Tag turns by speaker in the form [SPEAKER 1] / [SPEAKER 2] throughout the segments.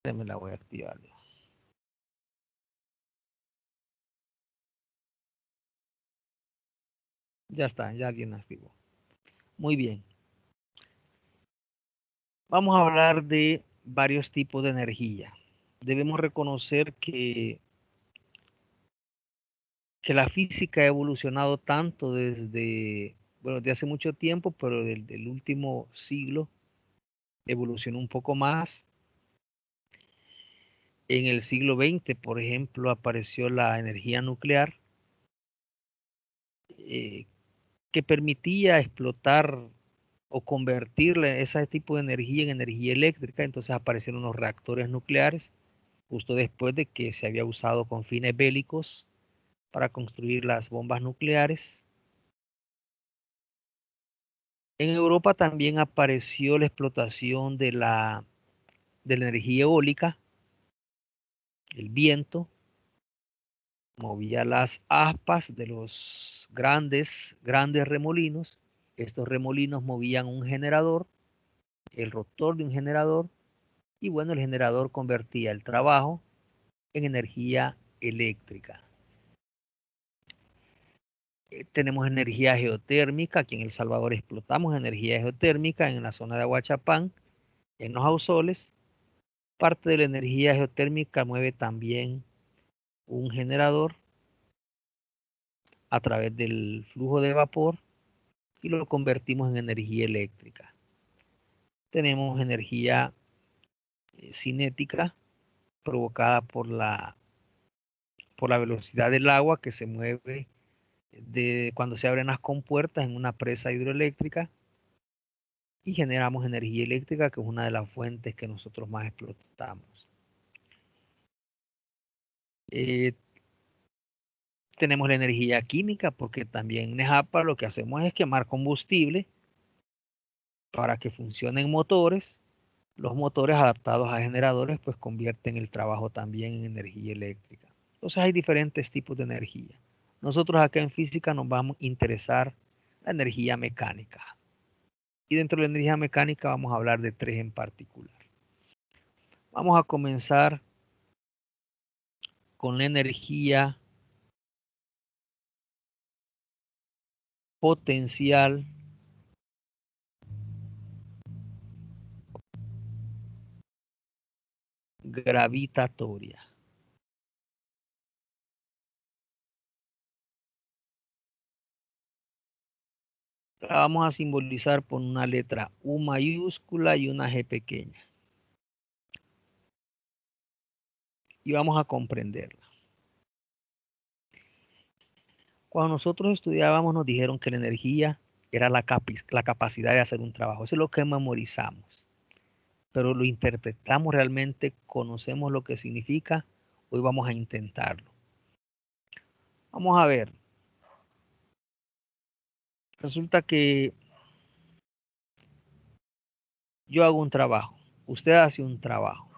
[SPEAKER 1] Me la voy a activar. Ya está, ya alguien la activó. Muy bien. Vamos a hablar de varios tipos de energía. Debemos reconocer que la física ha evolucionado tanto desde, bueno, desde hace mucho tiempo, pero desde el último siglo evolucionó un poco más. En el siglo XX, por ejemplo, apareció la energía nuclear, eh, que permitía explotar o convertirle ese tipo de energía en energía eléctrica. Entonces aparecieron los reactores nucleares justo después de que se había usado con fines bélicos para construir las bombas nucleares. En Europa también apareció la explotación de la energía eólica, el viento, movía las aspas de los grandes remolinos. Estos remolinos movían un generador, el rotor de un generador, y bueno, el generador convertía el trabajo en energía eléctrica. Tenemos energía geotérmica, aquí en El Salvador explotamos energía geotérmica en la zona de Aguachapán, en los Ausoles. Parte de la energía geotérmica mueve también un generador a través del flujo de vapor y lo convertimos en energía eléctrica. Tenemos energía cinética provocada por la velocidad del agua que se mueve cuando se abren las compuertas en una presa hidroeléctrica, y generamos energía eléctrica, que es una de las fuentes que nosotros más explotamos. Eh, Tenemos la energía química, porque también en Nejapa lo que hacemos es quemar combustible para que funcionen motores. Los motores adaptados a generadores pues convierten el trabajo también en energía eléctrica. Entonces hay diferentes tipos de energía. Nosotros acá en física nos vamos a interesar la energía mecánica. Y dentro de la energía mecánica vamos a hablar de tres en particular. Vamos a comenzar con la energía potencial gravitatoria. La vamos a simbolizar por una letra U mayúscula y una G pequeña. Y vamos a comprenderla. Cuando nosotros estudiábamos nos dijeron que la energía era la capacidad de hacer un trabajo. Eso es lo que memorizamos. Pero lo interpretamos realmente, conocemos lo que significa. Hoy vamos a intentarlo. Vamos a ver. Resulta que yo hago un trabajo. Usted hace un trabajo.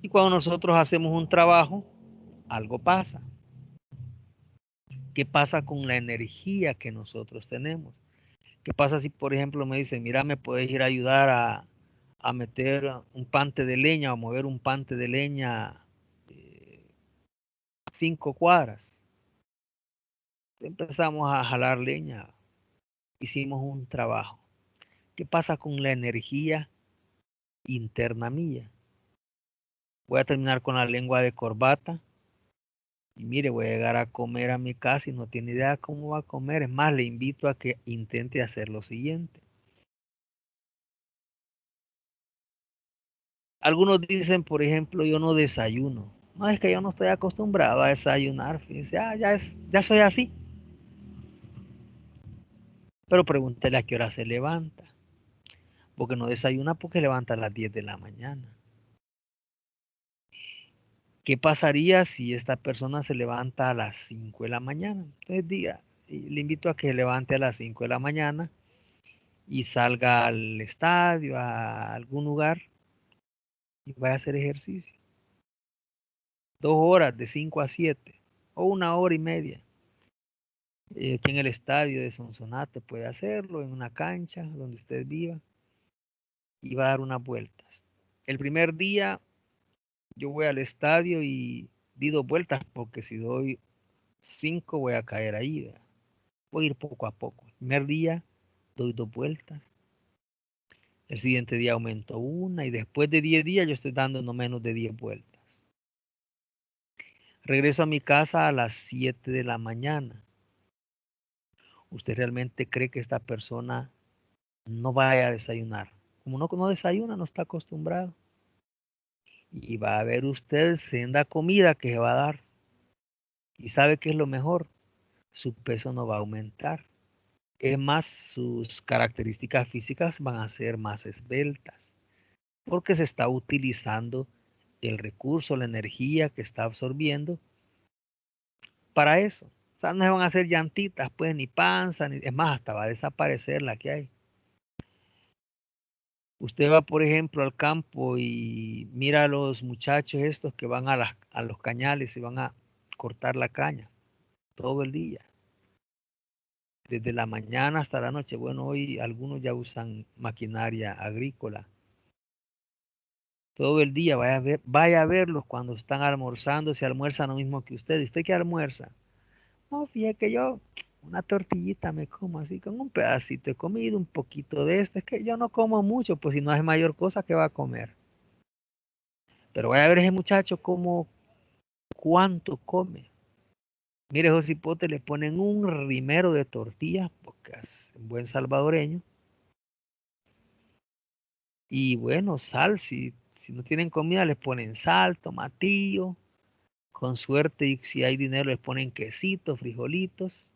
[SPEAKER 1] Y cuando nosotros hacemos un trabajo, algo pasa. ¿Qué pasa con la energía que nosotros tenemos? ¿Qué pasa si, por ejemplo, me dicen, mira, me puedes ir a ayudar a meter un pante de leña o mover un pante de leña 5 cuadras? Empezamos a jalar leña, hicimos un trabajo. ¿Qué pasa con la energía interna mía? Voy a terminar con la lengua de corbata y mire, voy a llegar a comer a mi casa y no tiene idea cómo va a comer. Es más, le invito a que intente hacer lo siguiente. Algunos dicen, por ejemplo, yo no desayuno. No, es que yo no estoy acostumbrado a desayunar. Fíjense, ya soy así. Pero pregúntele a qué hora se levanta. Porque no desayuna porque levanta a las 10 de la mañana. ¿Qué pasaría si esta persona se levanta a las 5 de la mañana? Entonces diga, le invito a que levante a las 5 de la mañana y salga al estadio, a algún lugar, y vaya a hacer ejercicio. 2 horas, de 5 a 7, o 1 hora y media. Aquí en el estadio de Sonsonate puede hacerlo, en una cancha donde usted viva, y va a dar unas vueltas. el primer día yo voy al estadio y di 2 vueltas, porque si doy 5 voy a caer ahí, ¿verdad? Voy a ir poco a poco. El primer día doy 2 vueltas. El siguiente día aumento una y después de 10 días yo estoy dando no menos de 10 vueltas. Regreso a mi casa a las 7 de la mañana. ¿Usted realmente cree que esta persona no vaya a desayunar? Como no desayuna, no está acostumbrado. Y va a ver usted senda comida que se va a dar. Y sabe que es lo mejor. Su peso no va a aumentar. Es más, sus características físicas van a ser más esbeltas. Porque se está utilizando el recurso, la energía que está absorbiendo para eso. O sea, no se van a hacer llantitas, pues, ni panza, ni, es más, hasta va a desaparecer la que hay. Usted va, por ejemplo, al campo y mira a los muchachos estos que van a los cañales y van a cortar la caña todo el día, desde la mañana hasta la noche. Bueno, hoy algunos ya usan maquinaria agrícola. Todo el día vaya a verlos cuando están almorzando, si almuerzan lo mismo que usted. ¿Usted qué almuerza? No, fíjate que yo una tortillita me como así, con un pedacito de comida, un poquito de esto. Es que yo no como mucho, pues si no es mayor cosa, ¿qué va a comer? Pero vaya a ver ese muchacho como cuánto come. Mire, esos hipotes le ponen un rimero de tortillas, porque es un buen salvadoreño. Y bueno, sal, si no tienen comida, les ponen sal, tomatillo. Con suerte, y si hay dinero, les ponen quesitos, frijolitos.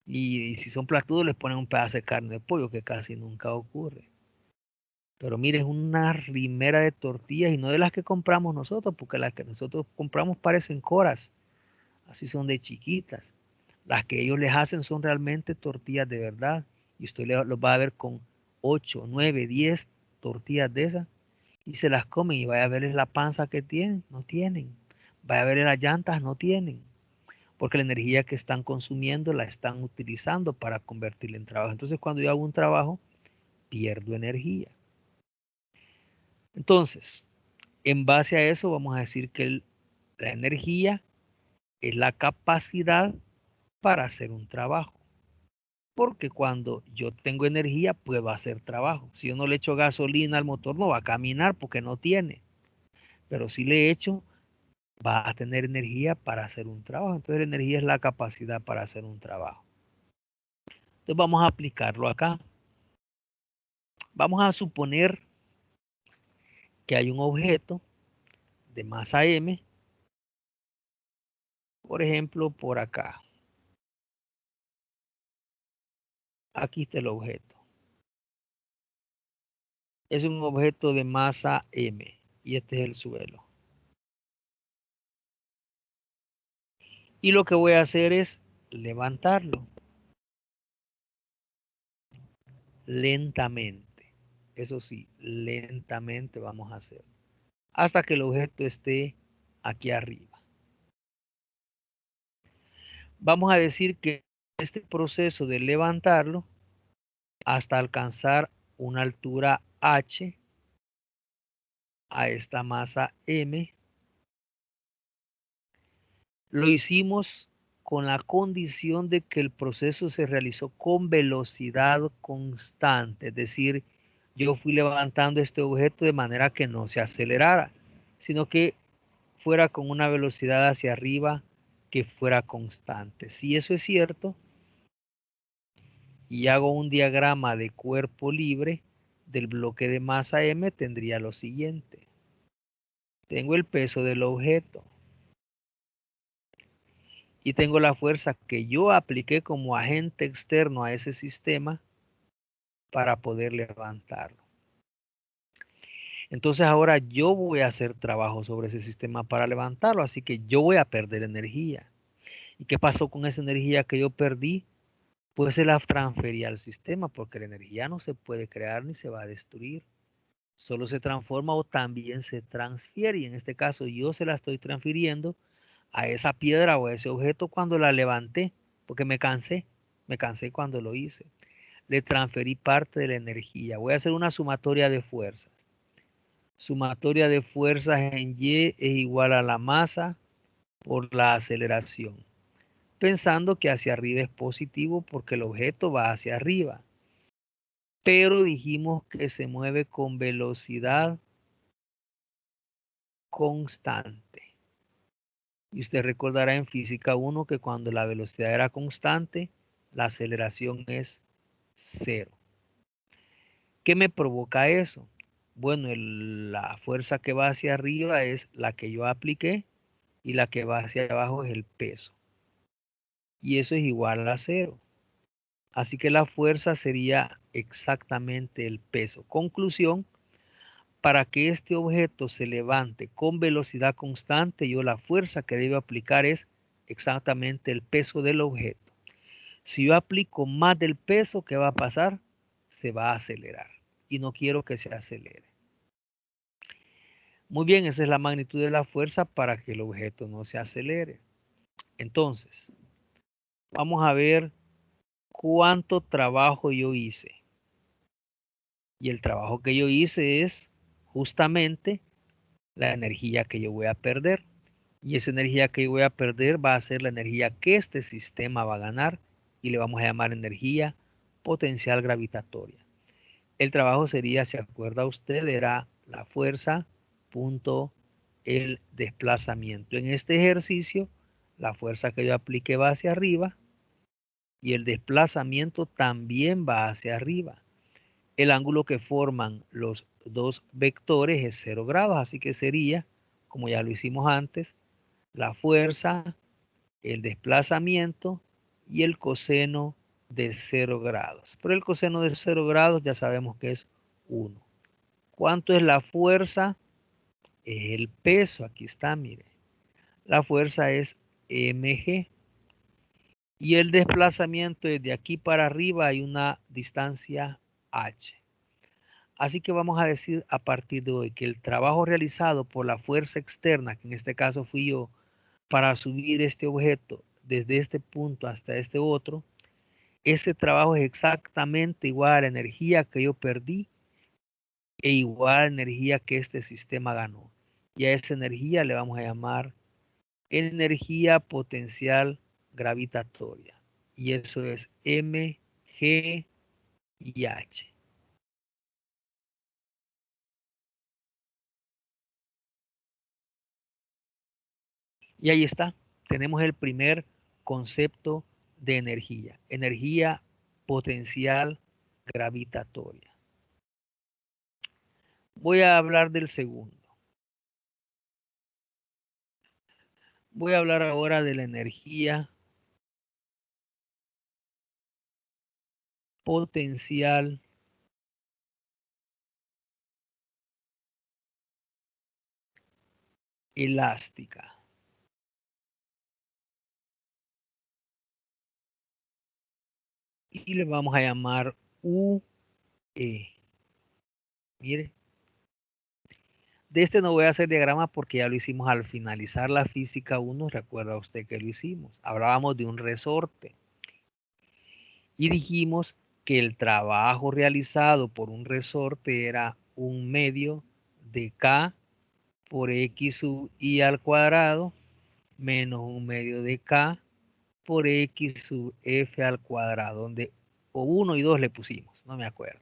[SPEAKER 1] Y si son platudos, les ponen un pedazo de carne de pollo, que casi nunca ocurre. Pero mire, es una rimera de tortillas y no de las que compramos nosotros, porque las que nosotros compramos parecen coras, así son de chiquitas. Las que ellos les hacen son realmente tortillas de verdad. Y usted los va a ver con 8, 9, 10 tortillas de esas y se las comen y vaya a ver la panza que tienen, no tienen. Vaya a ver las llantas, no tienen. Porque la energía que están consumiendo la están utilizando para convertirla en trabajo. Entonces, cuando yo hago un trabajo, pierdo energía. Entonces, en base a eso, vamos a decir que la energía es la capacidad para hacer un trabajo. Porque cuando yo tengo energía, puedo hacer trabajo. Si yo no le echo gasolina al motor, no va a caminar porque no tiene. Pero si le echo, va a tener energía para hacer un trabajo. Entonces, la energía es la capacidad para hacer un trabajo. Entonces, vamos a aplicarlo acá. Vamos a suponer que hay un objeto de masa m, por ejemplo, por acá. Aquí está el objeto. Es un objeto de masa m y este es el suelo. Y lo que voy a hacer es levantarlo lentamente. Eso sí, lentamente vamos a hacer. Hasta que el objeto esté aquí arriba. Vamos a decir que este proceso de levantarlo hasta alcanzar una altura h a esta masa m, lo hicimos con la condición de que el proceso se realizó con velocidad constante, es decir, yo fui levantando este objeto de manera que no se acelerara, sino que fuera con una velocidad hacia arriba que fuera constante. Si eso es cierto, y hago un diagrama de cuerpo libre del bloque de masa m, tendría lo siguiente. Tengo el peso del objeto y tengo la fuerza que yo apliqué como agente externo a ese sistema para poder levantarlo. Entonces ahora yo voy a hacer trabajo sobre ese sistema para levantarlo, así que yo voy a perder energía. ¿Y qué pasó con esa energía que yo perdí? Pues se la transferí al sistema, porque la energía no se puede crear ni se va a destruir. Solo se transforma o también se transfiere. Y en este caso yo se la estoy transfiriendo a esa piedra o a ese objeto cuando la levanté, porque me cansé cuando lo hice. Le transferí parte de la energía. Voy a hacer una sumatoria de fuerzas. Sumatoria de fuerzas en Y es igual a la masa por la aceleración. Pensando que hacia arriba es positivo porque el objeto va hacia arriba. Pero dijimos que se mueve con velocidad constante. Y usted recordará en física 1 que cuando la velocidad era constante, la aceleración es cero. ¿Qué me provoca eso? Bueno, la fuerza que va hacia arriba es la que yo apliqué y la que va hacia abajo es el peso. Y eso es igual a cero. Así que la fuerza sería exactamente el peso. Conclusión, para que este objeto se levante con velocidad constante, yo la fuerza que debo aplicar es exactamente el peso del objeto. Si yo aplico más del peso, ¿qué va a pasar? Se va a acelerar. Y no quiero que se acelere. Muy bien, esa es la magnitud de la fuerza para que el objeto no se acelere. Entonces, vamos a ver cuánto trabajo yo hice. Y el trabajo que yo hice es justamente la energía que yo voy a perder. Y esa energía que yo voy a perder va a ser la energía que este sistema va a ganar y le vamos a llamar energía potencial gravitatoria. El trabajo sería, ¿se acuerda usted? Era la fuerza punto el desplazamiento. En este ejercicio, la fuerza que yo aplique va hacia arriba y el desplazamiento también va hacia arriba. El ángulo que forman los dos vectores es 0 grados, así que sería, como ya lo hicimos antes, la fuerza, el desplazamiento y el coseno de 0 grados. Pero el coseno de 0 grados ya sabemos que es 1. ¿Cuánto es la fuerza? Es el peso, aquí está, mire. La fuerza es mg. Y el desplazamiento desde aquí para arriba hay una distancia h. Así que vamos a decir a partir de hoy que el trabajo realizado por la fuerza externa, que en este caso fui yo, para subir este objeto desde este punto hasta este otro, ese trabajo es exactamente igual a la energía que yo perdí e igual a la energía que este sistema ganó. Y a esa energía le vamos a llamar energía potencial gravitatoria. Y eso es M, G y H. Y ahí está. Tenemos el primer concepto de energía. Energía potencial gravitatoria. Voy a hablar del segundo. Voy a hablar ahora de la energía potencial elástica. Y le vamos a llamar UE. Mire, de este no voy a hacer diagrama porque ya lo hicimos al finalizar la física 1. Recuerda usted que lo hicimos. Hablábamos de un resorte. Y dijimos que el trabajo realizado por un resorte era un medio de K por X sub I al cuadrado menos un medio de K por X sub F al cuadrado, donde o 1 y 2 le pusimos, no me acuerdo.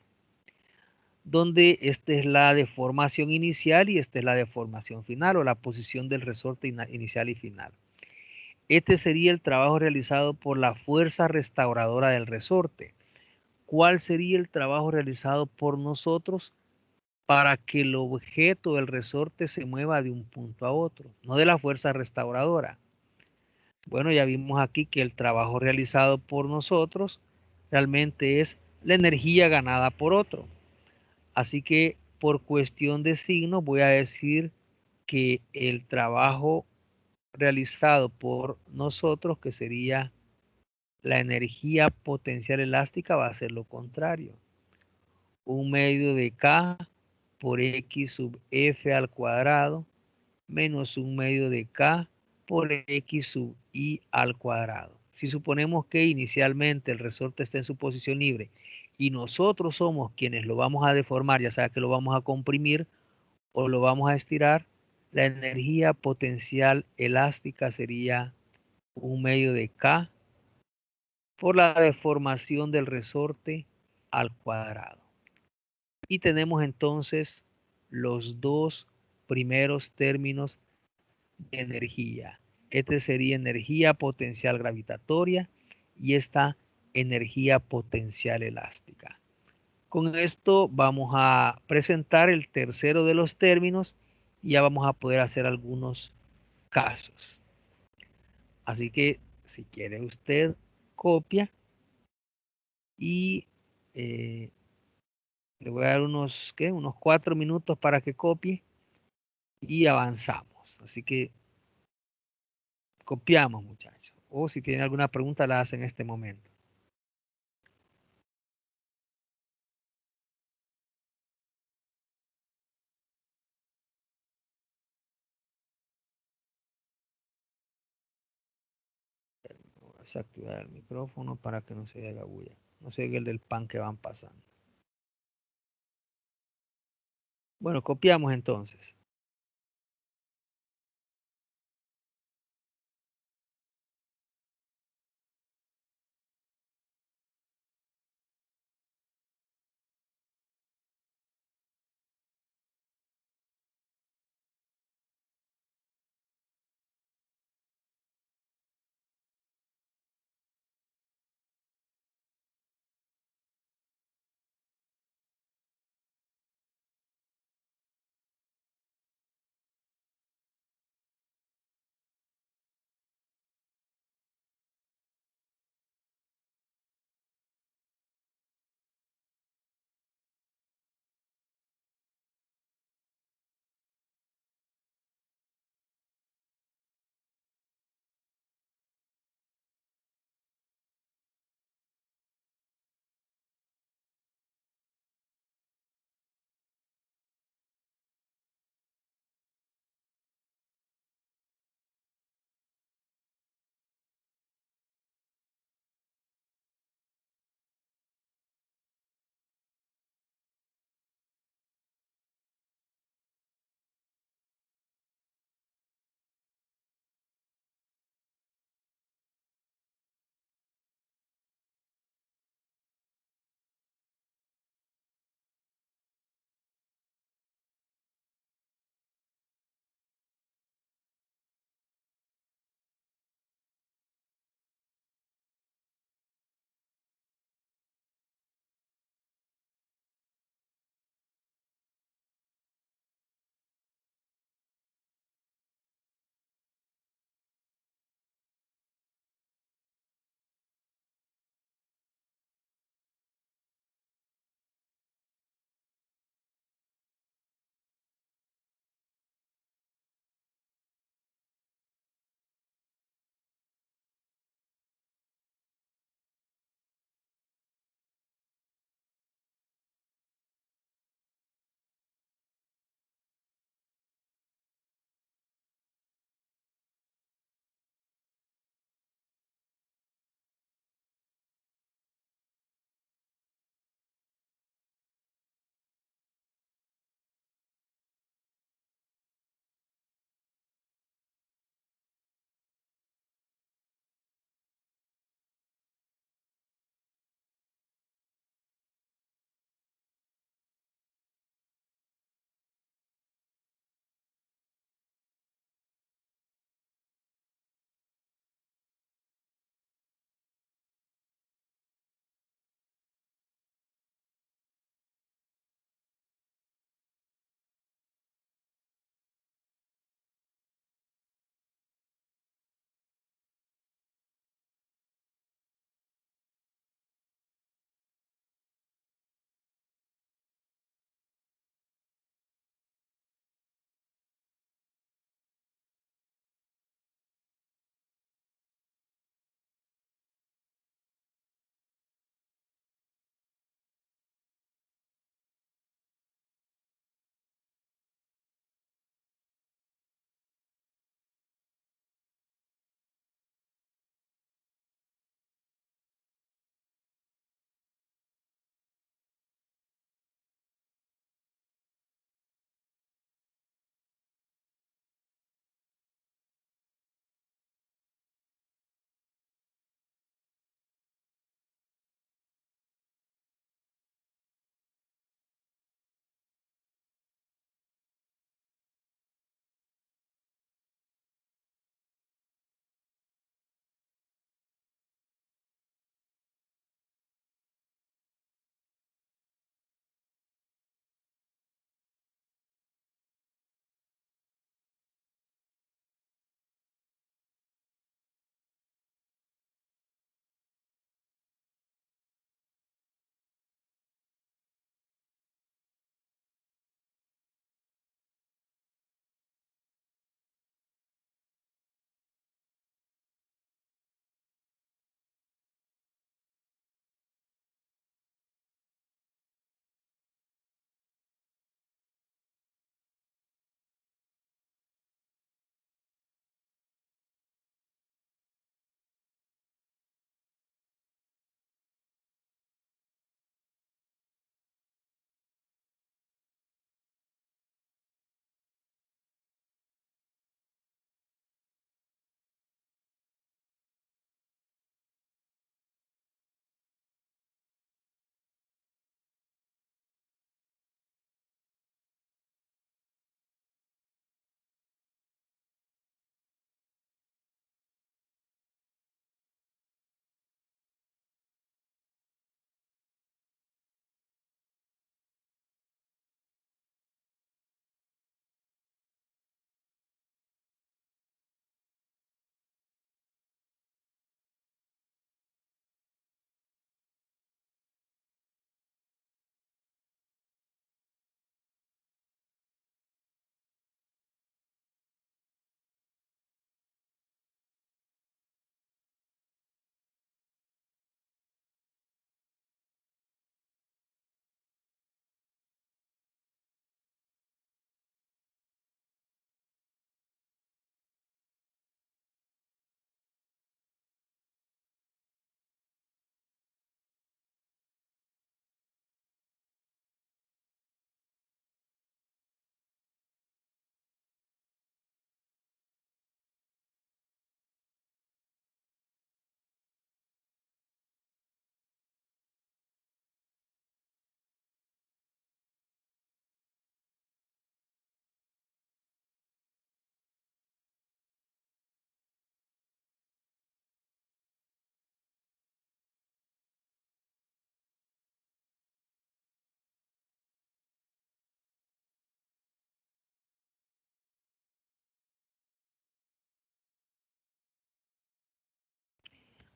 [SPEAKER 1] Donde esta es la deformación inicial y esta es la deformación final o la posición del resorte inicial y final. Este sería el trabajo realizado por la fuerza restauradora del resorte. ¿Cuál sería el trabajo realizado por nosotros para que el objeto del resorte se mueva de un punto a otro? No de la fuerza restauradora. Bueno, ya vimos aquí que el trabajo realizado por nosotros realmente es la energía ganada por otro. Así que por cuestión de signo voy a decir que el trabajo realizado por nosotros, que sería la energía potencial elástica, va a ser lo contrario. Un medio de K por X sub F al cuadrado menos un medio de K por X sub I al cuadrado. Si suponemos que inicialmente el resorte está en su posición libre y nosotros somos quienes lo vamos a deformar, ya sea que lo vamos a comprimir o lo vamos a estirar, la energía potencial elástica sería un medio de K por la deformación del resorte al cuadrado. Y tenemos entonces los dos primeros términos de energía. Este sería energía potencial gravitatoria y esta energía potencial elástica. Con esto vamos a presentar el tercero de los términos y ya vamos a poder hacer algunos casos. Así que si quiere usted copia y le voy a dar unos 4 minutos para que copie y avanzamos. Así que copiamos, muchachos. O si tienen alguna pregunta, la hacen en este momento. Vamos a activar el micrófono para que no se haga bulla. No se oiga el del pan que van pasando. Bueno, copiamos entonces.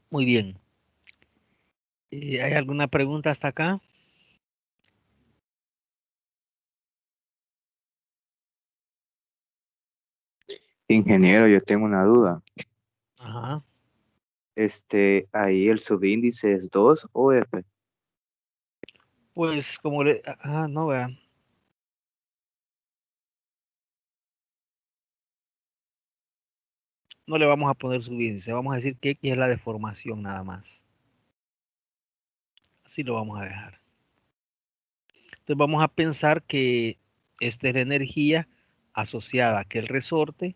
[SPEAKER 1] Muy bien. ¿Hay alguna pregunta hasta acá?
[SPEAKER 2] Ingeniero, yo tengo una duda.
[SPEAKER 1] Ajá.
[SPEAKER 2] Ahí el subíndice es 2 o F.
[SPEAKER 1] Pues como le... no, vea. No le vamos a poner subíndice, vamos a decir que X es la deformación nada más. Así lo vamos a dejar. Entonces vamos a pensar que esta es la energía asociada a aquel resorte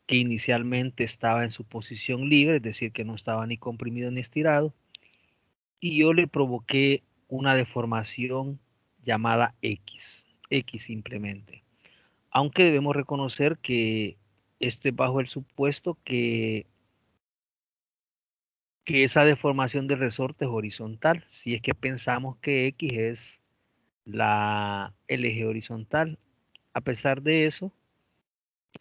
[SPEAKER 1] que inicialmente estaba en su posición libre, es decir, que no estaba ni comprimido ni estirado, y yo le provoqué una deformación llamada X simplemente. Aunque debemos reconocer que esto es bajo el supuesto que esa deformación del resorte es horizontal, si es que pensamos que X es el eje horizontal. A pesar de eso,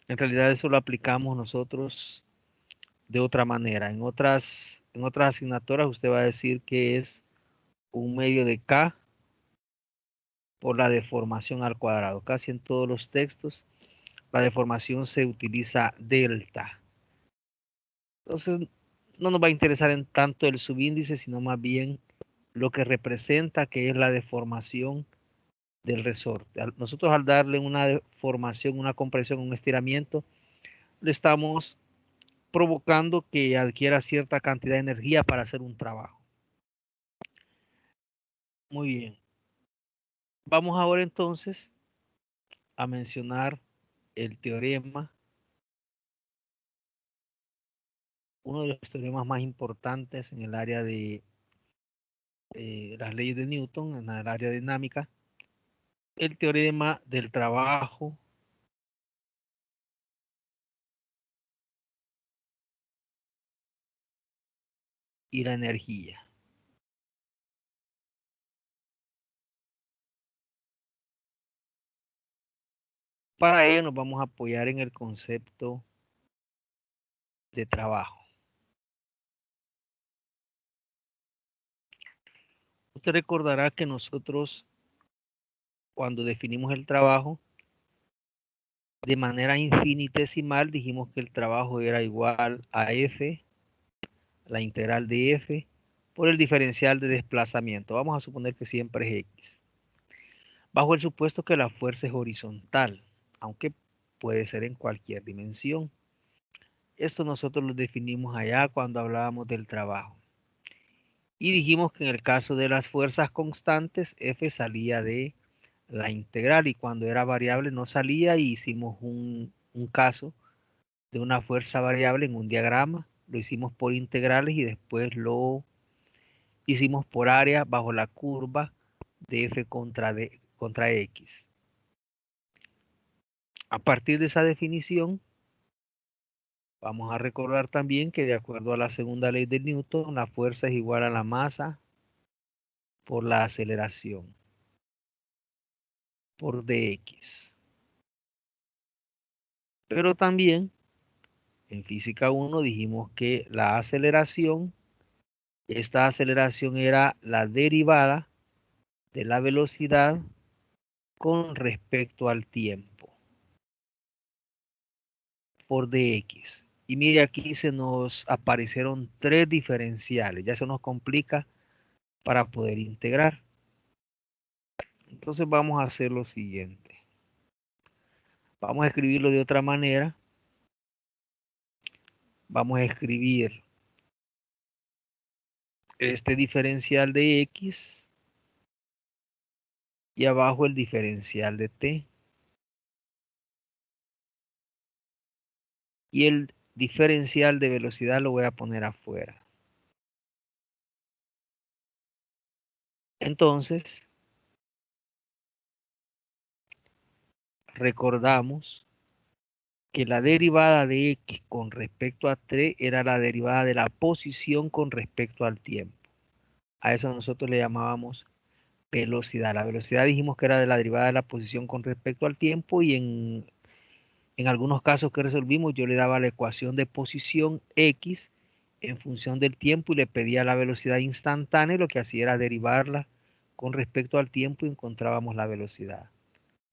[SPEAKER 1] en realidad eso lo aplicamos nosotros de otra manera. En otras asignaturas usted va a decir que es un medio de K por la deformación al cuadrado. Casi en todos los textos la deformación se utiliza delta. Entonces no nos va a interesar en tanto el subíndice, sino más bien lo que representa que es la deformación del resorte. Nosotros al darle una deformación, una compresión, un estiramiento, le estamos provocando que adquiera cierta cantidad de energía para hacer un trabajo. Muy bien. Vamos ahora entonces a mencionar el teorema, uno de los teoremas más importantes en el área de las leyes de Newton, en el área dinámica, el teorema del trabajo y la energía. Para ello nos vamos a apoyar en el concepto de trabajo. Usted recordará que nosotros, cuando definimos el trabajo, de manera infinitesimal dijimos que el trabajo era igual a F, la integral de F, por el diferencial de desplazamiento. Vamos a suponer que siempre es X. Bajo el supuesto que la fuerza es horizontal, aunque puede ser en cualquier dimensión. Esto nosotros lo definimos allá cuando hablábamos del trabajo. Y dijimos que en el caso de las fuerzas constantes, F salía de la integral y cuando era variable no salía y hicimos un caso de una fuerza variable en un diagrama. Lo hicimos por integrales y después lo hicimos por área bajo la curva de F contra X. A partir de esa definición, vamos a recordar también que de acuerdo a la segunda ley de Newton, la fuerza es igual a la masa por la aceleración por dx. Pero también en física 1 dijimos que la aceleración, esta aceleración era la derivada de la velocidad con respecto al tiempo por dx. Y mire, aquí se nos aparecieron tres diferenciales. Ya se nos complica para poder integrar. Entonces vamos a hacer lo siguiente. Vamos a escribirlo de otra manera. Vamos a escribir este diferencial de x y abajo el diferencial de t. Y el diferencial de velocidad lo voy a poner afuera. Entonces, recordamos que la derivada de x con respecto a t era la derivada de la posición con respecto al tiempo. A eso nosotros le llamábamos velocidad. La velocidad dijimos que era de la derivada de la posición con respecto al tiempo y en algunos casos que resolvimos yo le daba la ecuación de posición x en función del tiempo y le pedía la velocidad instantánea, y lo que hacía era derivarla con respecto al tiempo y encontrábamos la velocidad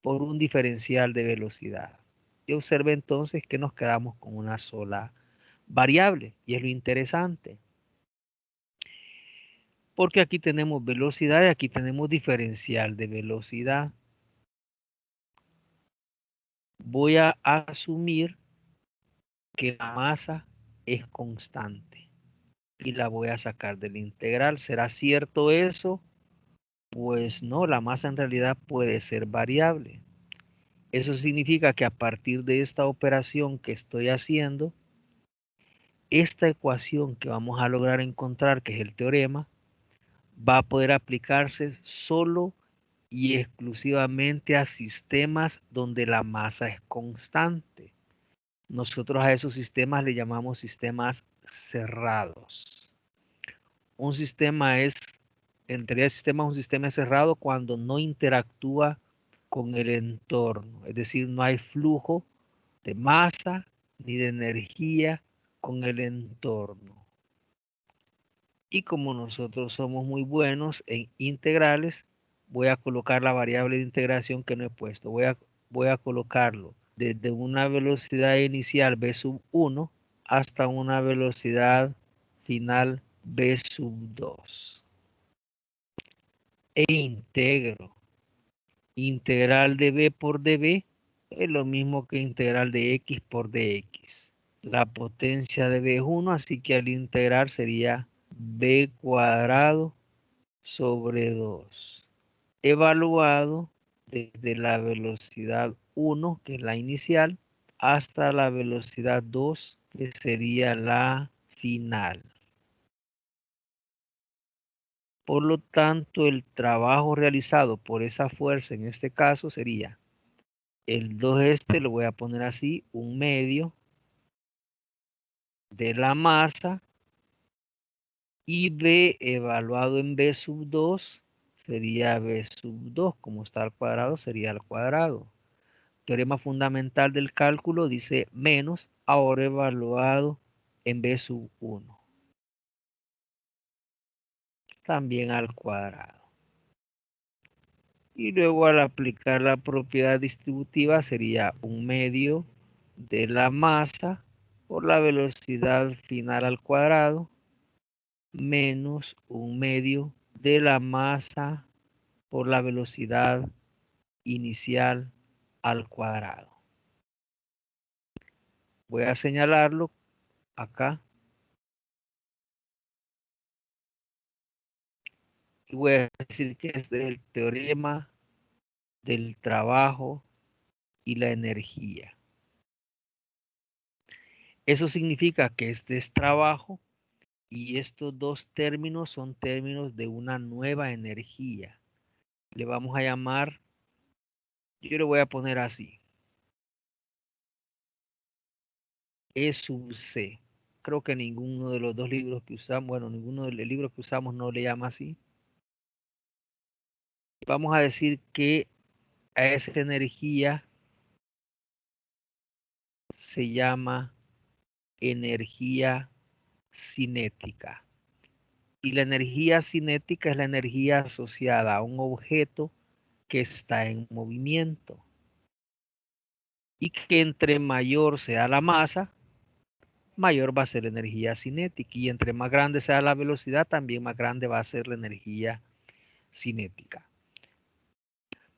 [SPEAKER 1] por un diferencial de velocidad. Y observe entonces que nos quedamos con una sola variable, y es lo interesante, porque aquí tenemos velocidad y aquí tenemos diferencial de velocidad. Voy a asumir que la masa es constante y la voy a sacar del integral. ¿Será cierto eso? Pues no, la masa en realidad puede ser variable. Eso significa que a partir de esta operación que estoy haciendo, esta ecuación que vamos a lograr encontrar, que es el teorema, va a poder aplicarse solo y exclusivamente a sistemas donde la masa es constante. Nosotros a esos sistemas le llamamos sistemas cerrados. Un sistema es, en teoría el sistema es un sistema cerrado cuando no interactúa con el entorno, es decir, no hay flujo de masa ni de energía con el entorno. Y como nosotros somos muy buenos en integrales, voy a colocar la variable de integración que no he puesto. Voy a colocarlo desde una velocidad inicial b sub 1 hasta una velocidad final b sub 2. E integro. Integral de b por db es lo mismo que integral de x por dx. La potencia de b es 1, así que al integrar sería b cuadrado sobre 2, evaluado desde la velocidad 1, que es la inicial, hasta la velocidad 2, que sería la final. Por lo tanto, el trabajo realizado por esa fuerza en este caso sería el 2 este, lo voy a poner así, 1/2 de la masa, y B evaluado en B sub 2 sería B sub 2, como está al cuadrado, sería al cuadrado. Teorema fundamental del cálculo dice menos, ahora evaluado en B sub 1. También al cuadrado. Y luego al aplicar la propiedad distributiva sería 1/2 de la masa por la velocidad final al cuadrado menos 1/2 de la masa por la velocidad inicial al cuadrado. Voy a señalarlo acá y voy a decir que es el teorema del trabajo y la energía. Eso significa que este es trabajo y estos dos términos son términos de una nueva energía. Le vamos a llamar, yo le voy a poner así, E sub C. Creo que ninguno de los dos libros que usamos, bueno, ninguno de los libros que usamos no le llama así. Vamos a decir que a esa energía se llama energía cinética. Y la energía cinética es la energía asociada a un objeto que está en movimiento. Y que entre mayor sea la masa, mayor va a ser la energía cinética. Y entre más grande sea la velocidad, también más grande va a ser la energía cinética.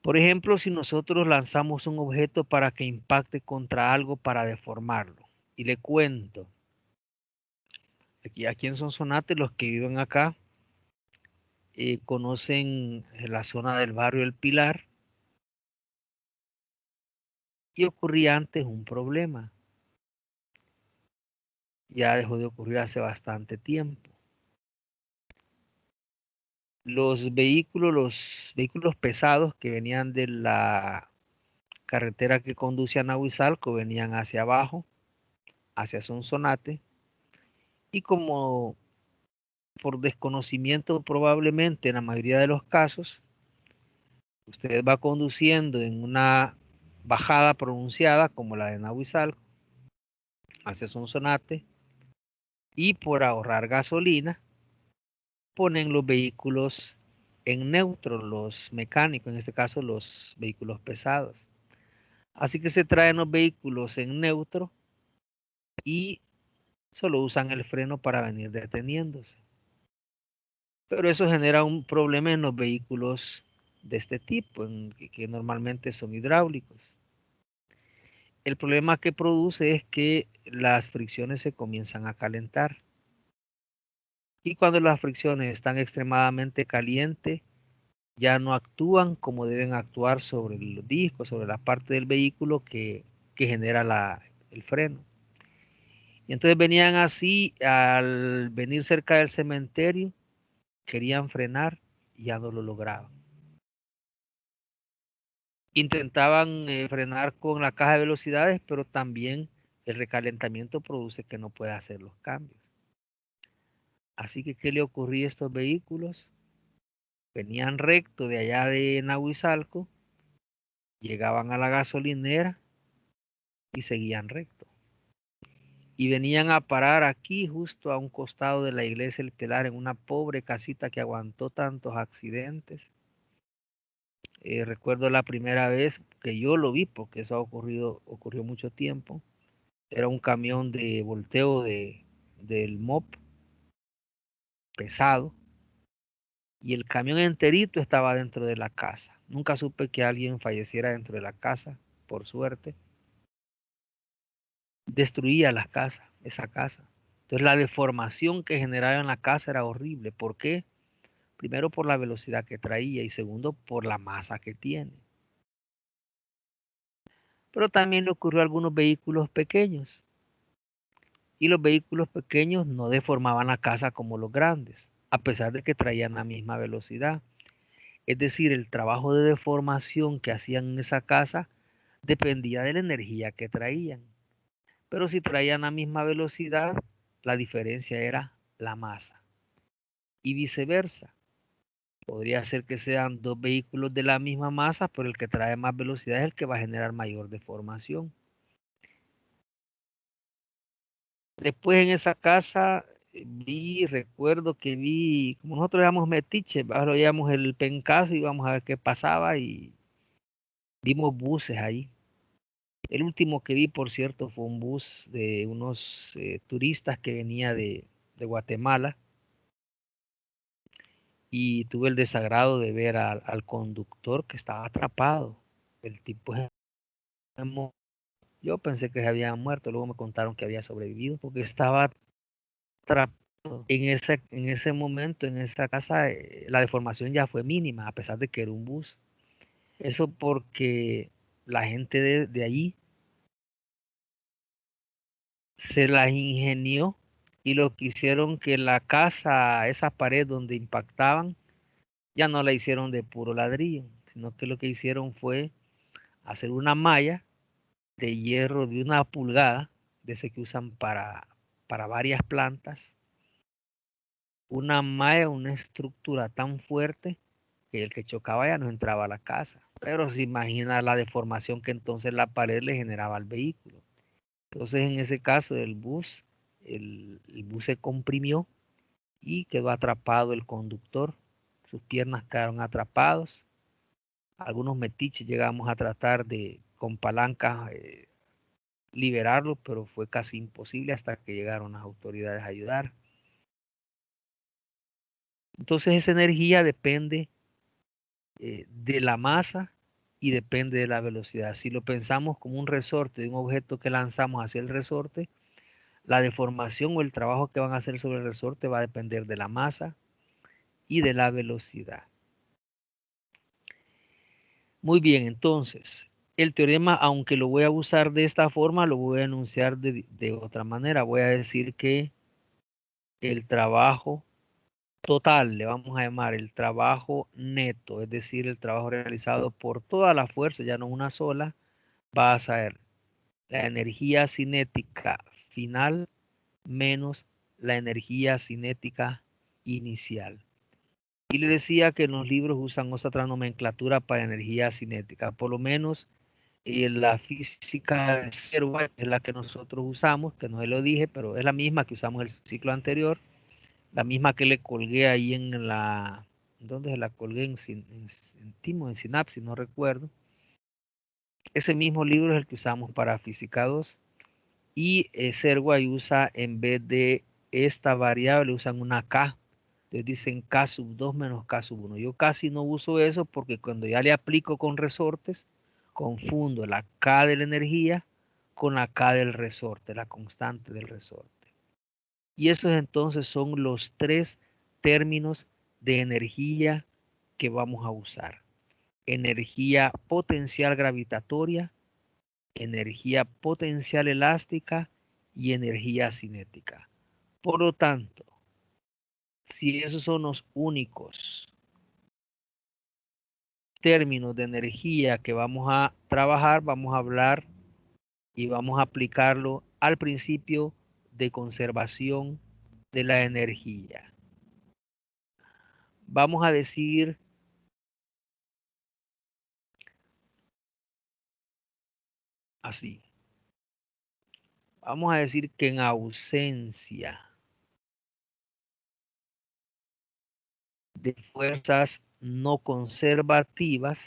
[SPEAKER 1] Por ejemplo, si nosotros lanzamos un objeto para que impacte contra algo para deformarlo. Y le cuento, aquí en Sonsonate, los que viven acá conocen la zona del barrio El Pilar. Y ocurría antes un problema. Ya dejó de ocurrir hace bastante tiempo. Los vehículos pesados que venían de la carretera que conduce a Nahuizalco venían hacia abajo, hacia Sonsonate, y como por desconocimiento probablemente en la mayoría de los casos, usted va conduciendo en una bajada pronunciada como la de Nahuizalco hacia Sonsonate, Y por ahorrar gasolina, ponen los vehículos en neutro, los mecánicos, en este caso los vehículos pesados. Así que se traen los vehículos en neutro y solo usan el freno para venir deteniéndose. Pero eso genera un problema en los vehículos de este tipo, que normalmente son hidráulicos. El problema que produce es que las fricciones se comienzan a calentar. Y cuando las fricciones están extremadamente calientes, ya no actúan como deben actuar sobre los discos, sobre la parte del vehículo que genera el freno. Y entonces venían así, al venir cerca del cementerio, querían frenar y ya no lo lograban. Intentaban frenar con la caja de velocidades, pero también el recalentamiento produce que no pueda hacer los cambios. Así que, ¿qué le ocurría a estos vehículos? Venían recto de allá de Nahuizalco, llegaban a la gasolinera y seguían recto. Y venían a parar aquí, justo a un costado de la iglesia El Pilar, en una pobre casita que aguantó tantos accidentes. Recuerdo la primera vez que yo lo vi, porque eso ocurrió mucho tiempo. Era un camión de volteo del MOP pesado y el camión enterito estaba dentro de la casa. Nunca supe que alguien falleciera dentro de la casa, por suerte. Destruía la casa, esa casa. Entonces la deformación que generaba en la casa era horrible. ¿Por qué? Primero por la velocidad que traía y segundo por la masa que tiene. Pero también le ocurrió a algunos vehículos pequeños. Y los vehículos pequeños no deformaban la casa como los grandes, a pesar de que traían la misma velocidad. Es decir, el trabajo de deformación que hacían en esa casa dependía de la energía que traían. Pero si traían la misma velocidad, la diferencia era la masa. Y viceversa. Podría ser que sean dos vehículos de la misma masa, pero el que trae más velocidad es el que va a generar mayor deformación. Después en esa casa recuerdo que vi, como nosotros llamamos metiche, ahora lo llamamos el pencazo y vamos a ver qué pasaba y vimos buses ahí. El último que vi, por cierto, fue un bus de unos turistas que venía de Guatemala y tuve el desagrado de ver al conductor que estaba atrapado. El tipo, yo pensé que se había muerto, luego me contaron que había sobrevivido porque estaba atrapado. En ese momento, en esa casa, la deformación ya fue mínima, a pesar de que era un bus. Eso porque la gente de allí se las ingenió y lo que hicieron que la casa, esa pared donde impactaban, ya no la hicieron de puro ladrillo, sino que lo que hicieron fue hacer una malla de hierro de 1 pulgada, de ese que usan para varias plantas, una malla, una estructura tan fuerte que el que chocaba ya no entraba a la casa. Pero se imagina la deformación que entonces la pared le generaba al vehículo. Entonces en ese caso del bus, el bus se comprimió y quedó atrapado el conductor. Sus piernas quedaron atrapados. Algunos metiches llegamos a tratar de con palancas liberarlo, pero fue casi imposible hasta que llegaron las autoridades a ayudar. Entonces esa energía depende de la masa y depende de la velocidad. Si lo pensamos como un resorte de un objeto que lanzamos hacia el resorte, la deformación o el trabajo que van a hacer sobre el resorte va a depender de la masa y de la velocidad. Muy bien, entonces, el teorema, aunque lo voy a usar de esta forma, lo voy a enunciar de otra manera. Voy a decir que el trabajo total, le vamos a llamar el trabajo neto, es decir, el trabajo realizado por toda la fuerza, ya no una sola, va a ser la energía cinética final menos la energía cinética inicial. Y le decía que en los libros usan otra nomenclatura para energía cinética, por lo menos Y la física de Servo es la que nosotros usamos, que no se lo dije, pero es la misma que usamos el ciclo anterior, la misma que le colgué ahí en la, ¿dónde se la colgué? En Timo, en Sinapsis, no recuerdo. Ese mismo libro es el que usamos para física 2 y Serway usa, en vez de esta variable, usan una K. Entonces dicen K sub 2 menos K sub 1. Yo casi no uso eso porque cuando ya le aplico con resortes, confundo la K de la energía con la K del resorte, la constante del resorte. Y esos entonces son los tres términos de energía que vamos a usar. Energía potencial gravitatoria, energía potencial elástica y energía cinética. Por lo tanto, si esos son los únicos términos de energía que vamos a trabajar, vamos a hablar y vamos a aplicarlo al principio de conservación de la energía. Vamos a decir así. Vamos a decir que en ausencia de fuerzas no conservativas,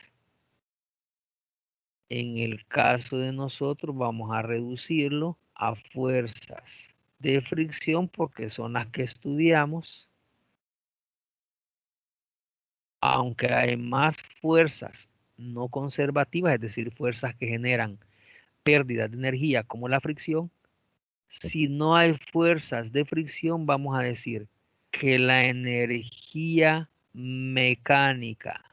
[SPEAKER 1] en el caso de nosotros vamos a reducirlo a fuerzas de fricción porque son las que estudiamos, aunque hay más fuerzas no conservativas, es decir, fuerzas que generan pérdidas de energía como la fricción. Si no hay fuerzas de fricción, vamos a decir que la energía mecánica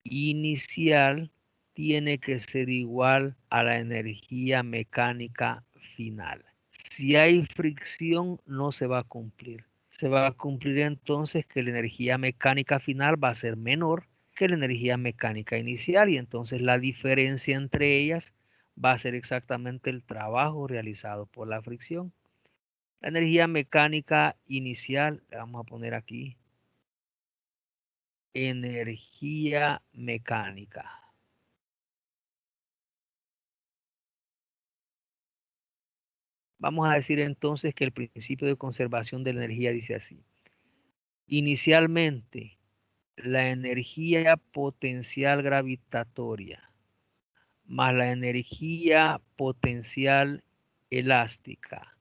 [SPEAKER 1] inicial tiene que ser igual a la energía mecánica final. Si hay fricción, no se va a cumplir. Se va a cumplir entonces que la energía mecánica final va a ser menor que la energía mecánica inicial y entonces la diferencia entre ellas va a ser exactamente el trabajo realizado por la fricción. La energía mecánica inicial, le vamos a poner aquí, energía mecánica. Vamos a decir entonces que el principio de conservación de la energía dice así. Inicialmente, la energía potencial gravitatoria más la energía potencial elástica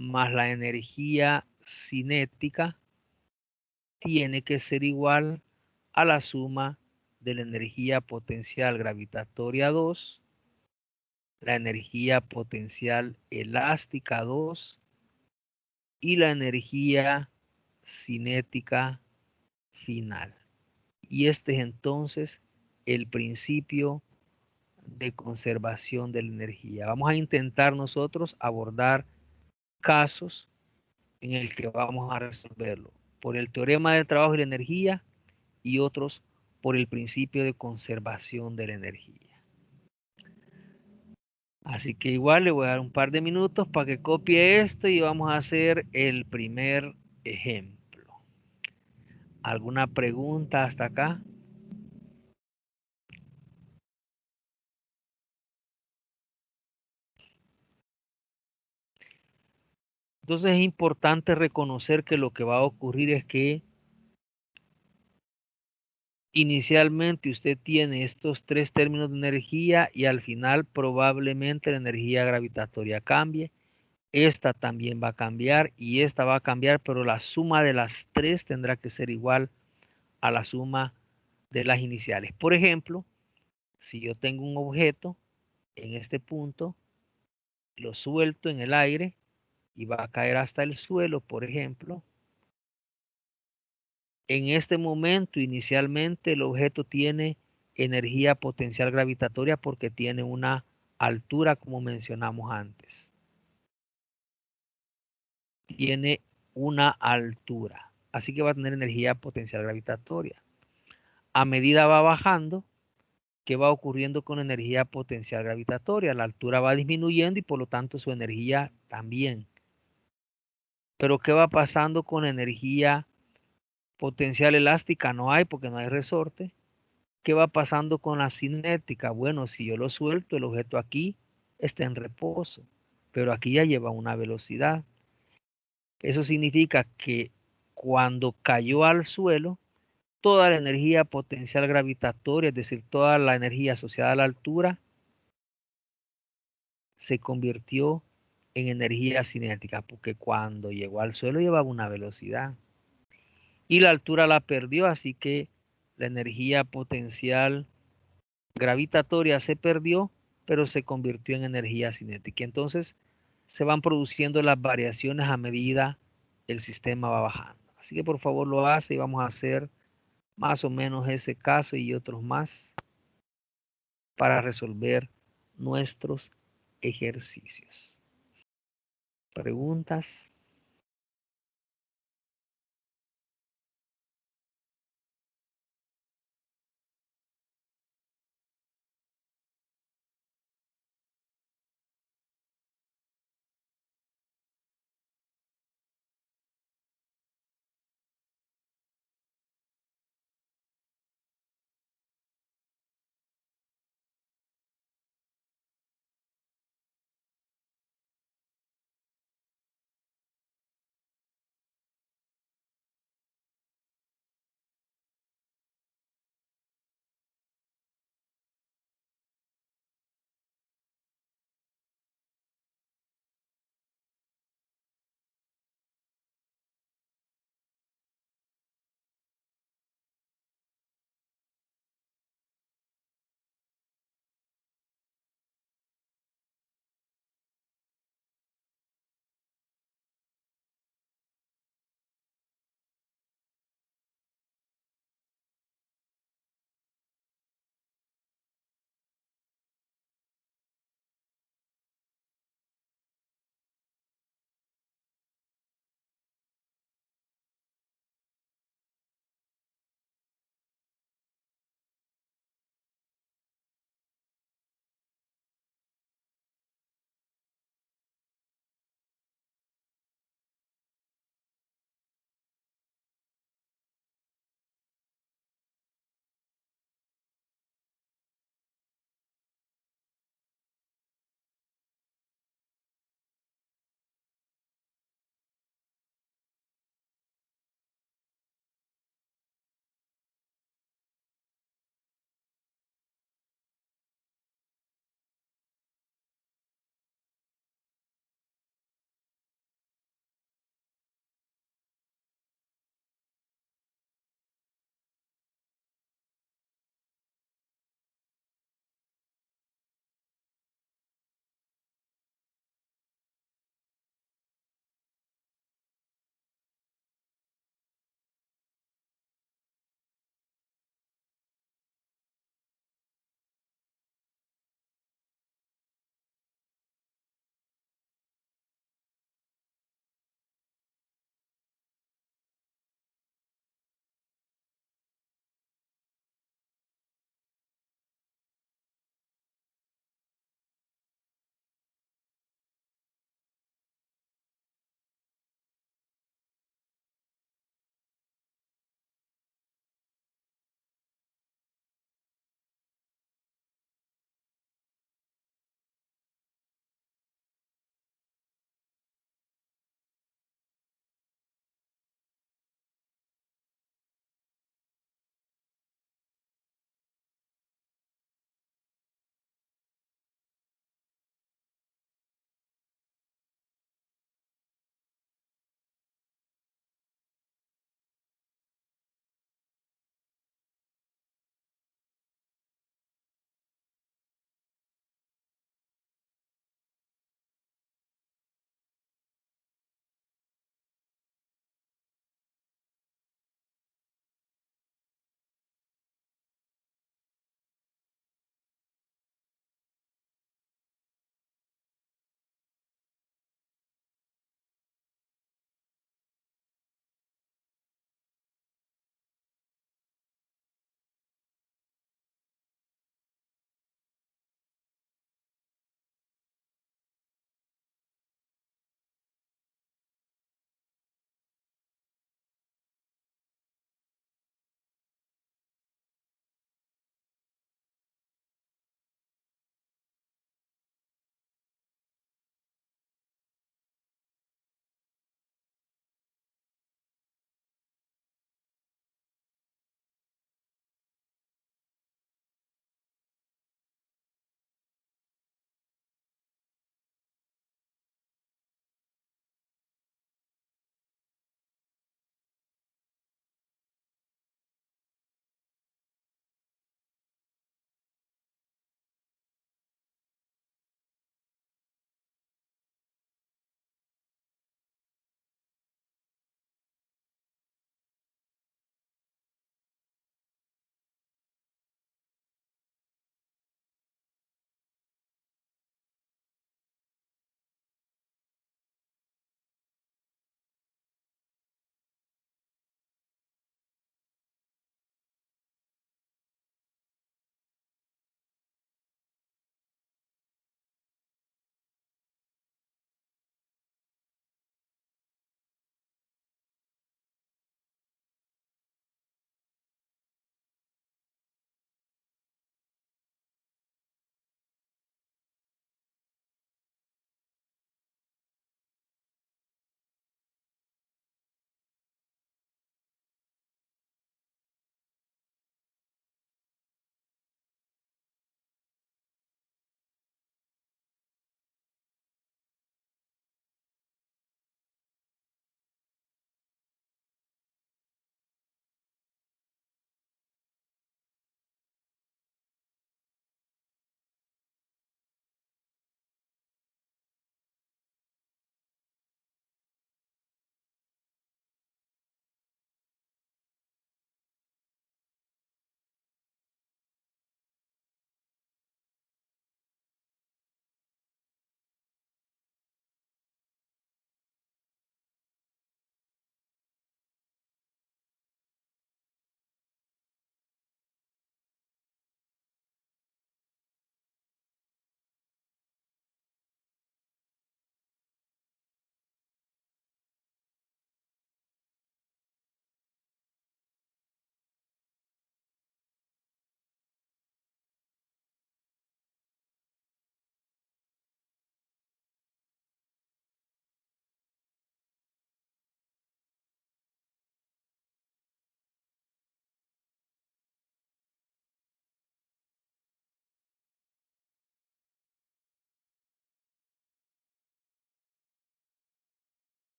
[SPEAKER 1] más la energía cinética tiene que ser igual a la suma de la energía potencial gravitatoria 2, la energía potencial elástica 2 y la energía cinética final. Y este es entonces el principio de conservación de la energía. Vamos a intentar nosotros abordar casos en el que vamos a resolverlo por el teorema del trabajo y la energía y otros por el principio de conservación de la energía. Así que igual le voy a dar un par de minutos para que copie esto y vamos a hacer el primer ejemplo. ¿Alguna pregunta hasta acá? Entonces es importante reconocer que lo que va a ocurrir es que inicialmente usted tiene estos tres términos de energía y al final probablemente la energía gravitatoria cambie. Esta también va a cambiar y esta va a cambiar, pero la suma de las tres tendrá que ser igual a la suma de las iniciales. Por ejemplo, si yo tengo un objeto en este punto, lo suelto en el aire y va a caer hasta el suelo, por ejemplo. En este momento, inicialmente, el objeto tiene energía potencial gravitatoria porque tiene una altura, como mencionamos antes. Tiene una altura. Así que va a tener energía potencial gravitatoria. A medida va bajando, ¿qué va ocurriendo con energía potencial gravitatoria? La altura va disminuyendo y por lo tanto su energía también. Pero ¿qué va pasando con energía potencial elástica? No hay porque no hay resorte. ¿Qué va pasando con la cinética? Bueno, si yo lo suelto, el objeto aquí está en reposo, pero aquí ya lleva una velocidad. Eso significa que cuando cayó al suelo, toda la energía potencial gravitatoria, es decir, toda la energía asociada a la altura, se convirtió en energía cinética, porque cuando llegó al suelo llevaba una velocidad y la altura la perdió, así que la energía potencial gravitatoria se perdió, pero se convirtió en energía cinética. Entonces se van produciendo las variaciones a medida el sistema va bajando. Así que por favor lo hace y vamos a hacer más o menos ese caso y otros más para resolver nuestros ejercicios. ¿Preguntas?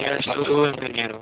[SPEAKER 3] Ya estuvo, ingeniero.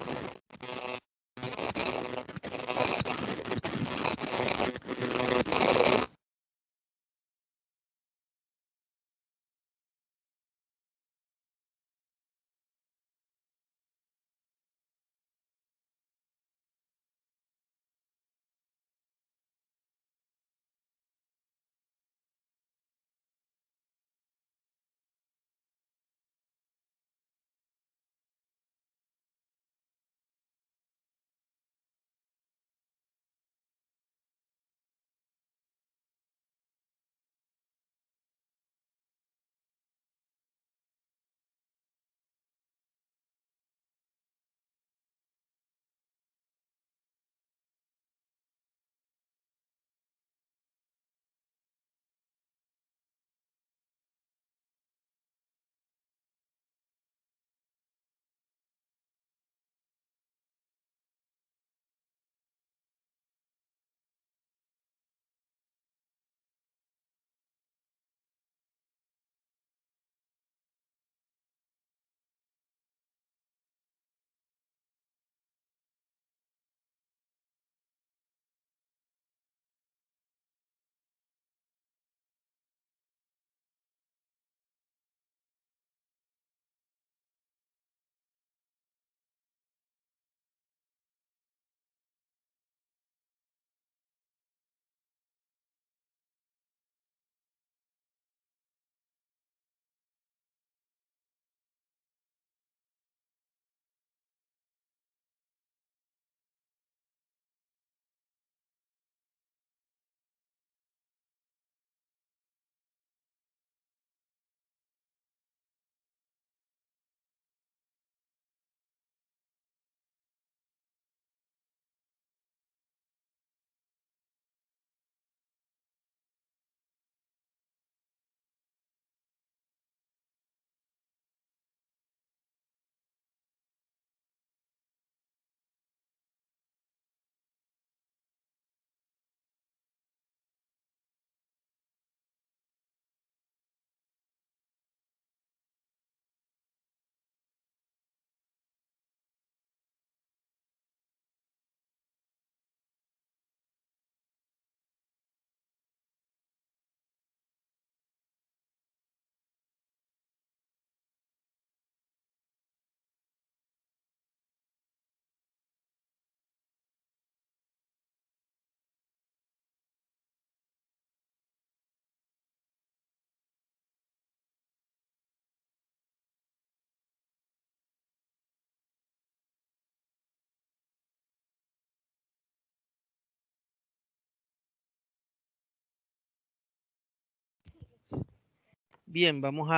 [SPEAKER 1] Bien, vamos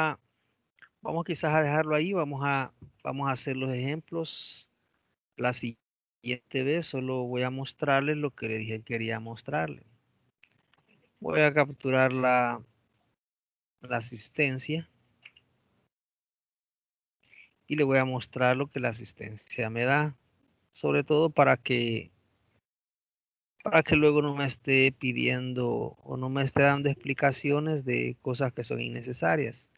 [SPEAKER 1] quizás a dejarlo ahí, vamos a hacer los ejemplos. La siguiente vez solo voy a mostrarles lo que le dije que quería mostrarles. Voy a capturar la asistencia y le voy a mostrar lo que la asistencia me da, sobre todo para que luego no me esté pidiendo o no me esté dando explicaciones de cosas que son innecesarias.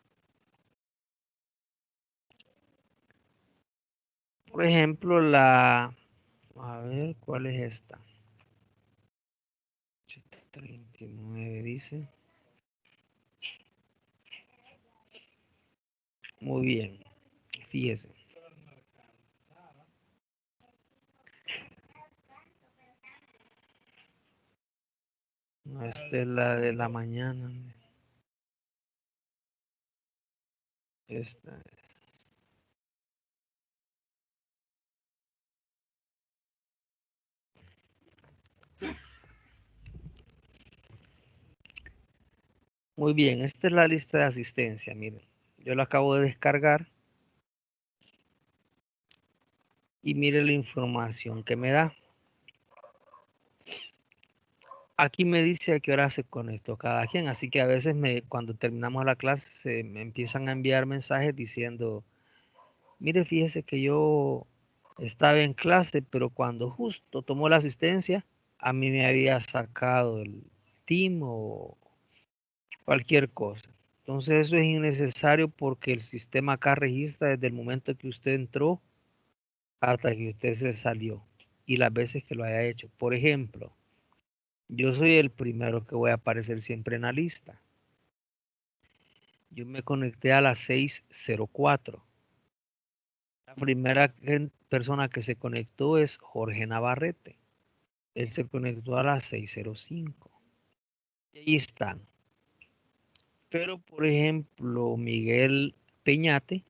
[SPEAKER 1] Por ejemplo, a ver, ¿cuál es esta? 39 dice. Muy bien, fíjese. No, esta es la de la mañana. Esta. Muy bien, esta es la lista de asistencia. Miren, yo la acabo de descargar y mire la información que me da. Aquí me dice a qué hora se conectó cada quien, así que a veces cuando terminamos la clase me empiezan a enviar mensajes diciendo, mire, fíjese que yo estaba en clase, pero cuando justo tomó la asistencia, a mí me había sacado el team o cualquier cosa. Entonces eso es innecesario porque el sistema acá registra desde el momento que usted entró hasta que usted se salió y las veces que lo haya hecho. Por ejemplo, yo soy el primero que voy a aparecer siempre en la lista. Yo me conecté a las 6:04. La primera persona que se conectó es Jorge Navarrete. Él se conectó a las 6:05. Y ahí están. Pero, por ejemplo, Miguel Peñate,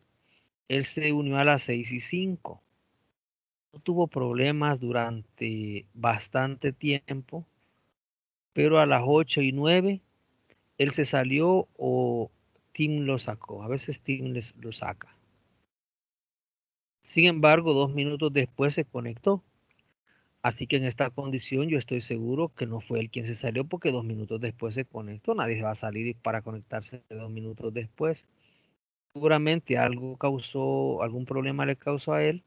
[SPEAKER 1] él se unió a las 6:05. No tuvo problemas durante bastante tiempo, pero a las 8:09 él se salió o Tim lo sacó. A veces Tim lo saca. Sin embargo, 2 minutos después se conectó. Así que en esta condición yo estoy seguro que no fue él quien se salió porque 2 minutos después se conectó. Nadie va a salir para conectarse 2 minutos después. Seguramente algo causó, algún problema le causó a él.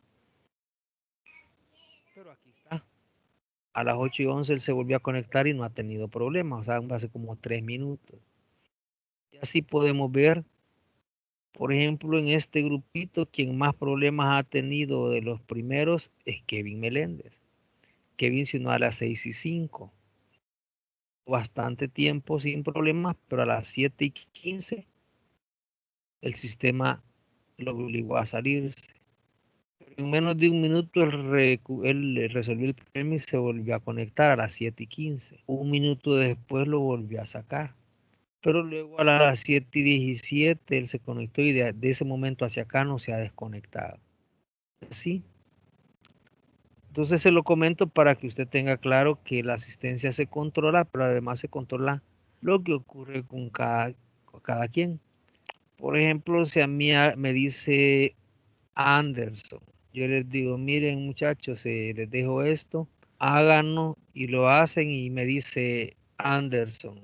[SPEAKER 1] Pero aquí está. A las 8:11 él se volvió a conectar y no ha tenido problemas. O sea, hace como 3 minutos. Y así podemos ver, por ejemplo, en este grupito, quien más problemas ha tenido de los primeros es Kevin Meléndez. Kevin se unió a las 6:05. Bastante tiempo sin problemas, pero a las 7:15 el sistema lo obligó a salirse. En menos de un minuto él resolvió el problema y se volvió a conectar a las 7:15. Un minuto después lo volvió a sacar. Pero luego a las 7:17 él se conectó y de ese momento hacia acá no se ha desconectado. ¿Sí? Entonces se lo comento para que usted tenga claro que la asistencia se controla, pero además se controla lo que ocurre con cada quien. Por ejemplo, si a mí me dice Anderson, yo les digo, miren muchachos, les dejo esto, háganlo y lo hacen y me dice Anderson.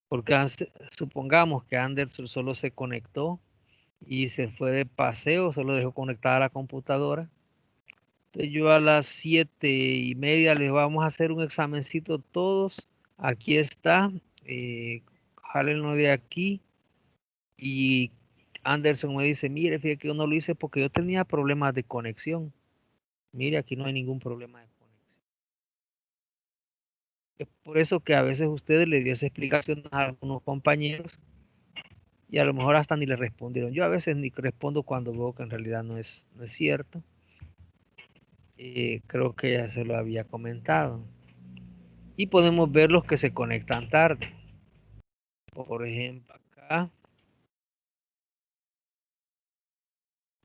[SPEAKER 1] Porque supongamos que Anderson solo se conectó y se fue de paseo, solo dejó conectada la computadora. Entonces yo a las 7:30 les vamos a hacer un examencito todos. Aquí está, jálenlo de aquí. Y Anderson me dice, mire, fíjate que yo no lo hice porque yo tenía problemas de conexión. Mire, aquí no hay ningún problema de conexión. Es por eso que a veces ustedes le dio esa explicación a algunos compañeros y a lo mejor hasta ni le respondieron. Yo a veces ni respondo cuando veo que en realidad no es cierto. Creo que ya se lo había comentado. Y podemos ver los que se conectan tarde. Por ejemplo, acá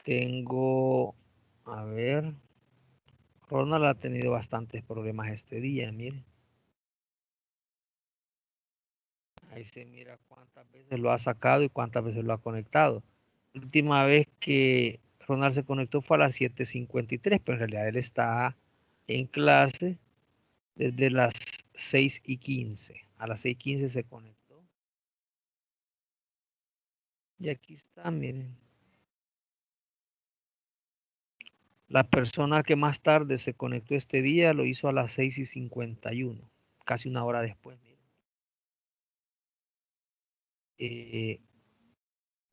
[SPEAKER 1] tengo, a ver, Ronald ha tenido bastantes problemas este día, miren. Ahí se mira cuántas veces lo ha sacado y cuántas veces lo ha conectado. La última vez que Ronald se conectó fue a las 7:53, pero en realidad él está en clase desde las 6:15. A las 6:15 se conectó. Y aquí está, miren. La persona que más tarde se conectó este día lo hizo a las 6:51, casi una hora después. Miren.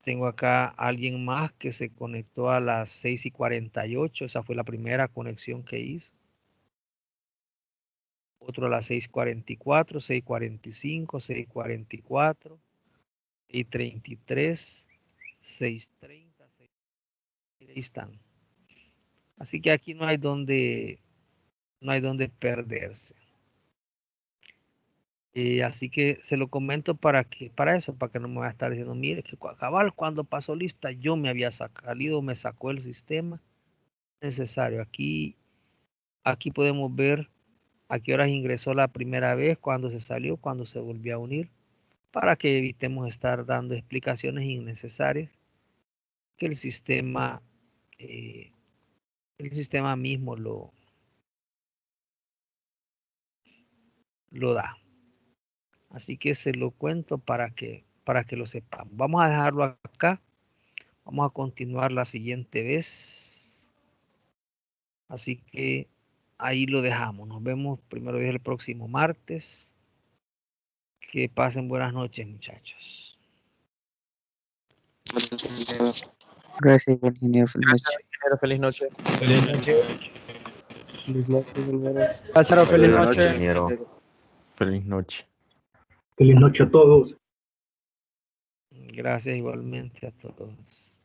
[SPEAKER 1] Tengo acá a alguien más que se conectó a las 6:48. Esa fue la primera conexión que hizo. Otro a las 6:44, 6:45, 6:44, 6:33, 6:30. Ahí están. Así que aquí no hay donde perderse. Así que se lo comento para eso, para que no me vaya a estar diciendo, mire, que cabal, cuando pasó lista, yo me había salido, me sacó el sistema. Necesario. Aquí podemos ver a qué horas ingresó la primera vez, cuándo se salió, cuándo se volvió a unir, para que evitemos estar dando explicaciones innecesarias que eh, el sistema mismo lo da. Así que se lo cuento para que lo sepamos. Vamos a dejarlo acá. Vamos a continuar la siguiente vez. Así que ahí lo dejamos. Nos vemos primero el próximo martes. Que pasen buenas noches, muchachos.
[SPEAKER 3] Gracias, ingeniero. Feliz noche. ingeniero, feliz noche.
[SPEAKER 4] Feliz noche.
[SPEAKER 5] Feliz noche, ingeniero.
[SPEAKER 3] Lázaro, feliz
[SPEAKER 6] Buenas
[SPEAKER 3] noche.
[SPEAKER 6] noches, ingeniero. Feliz noche.
[SPEAKER 7] Feliz noche a todos.
[SPEAKER 1] Gracias igualmente a todos.